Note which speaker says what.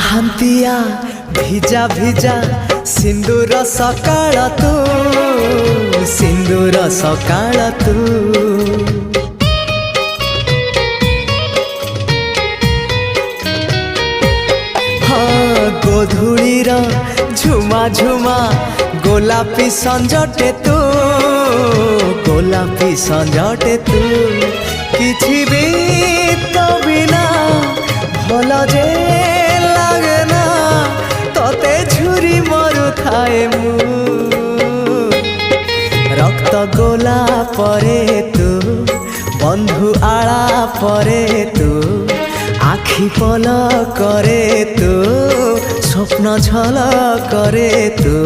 Speaker 1: ପାହାନ୍ତିଆ ଭିଜା ଭିଜା ସିନ୍ଦୁର ସକାଳ ତୁ, ସିନ୍ଦୁର ସକାଳ ତୁ। ହଁ ଗୋଧୂଳିର ଝୁମା ଝୁମା ଗୋଲାପୀ ସଞ୍ଜଟେ ତୁ, ଗୋଲାପୀ ସଞ୍ଜଟେ ତୁ। କିଛି ବି ତ ବିନା ଭଲ ଯେ লাগে না, তোতে ঝুরি মরুথায়ে মু। রক্ত গোলা পরে তু, বন্ধু আড়া পরে তু, আখি পল করে তু, স্বপ্ন ঝল করে তু।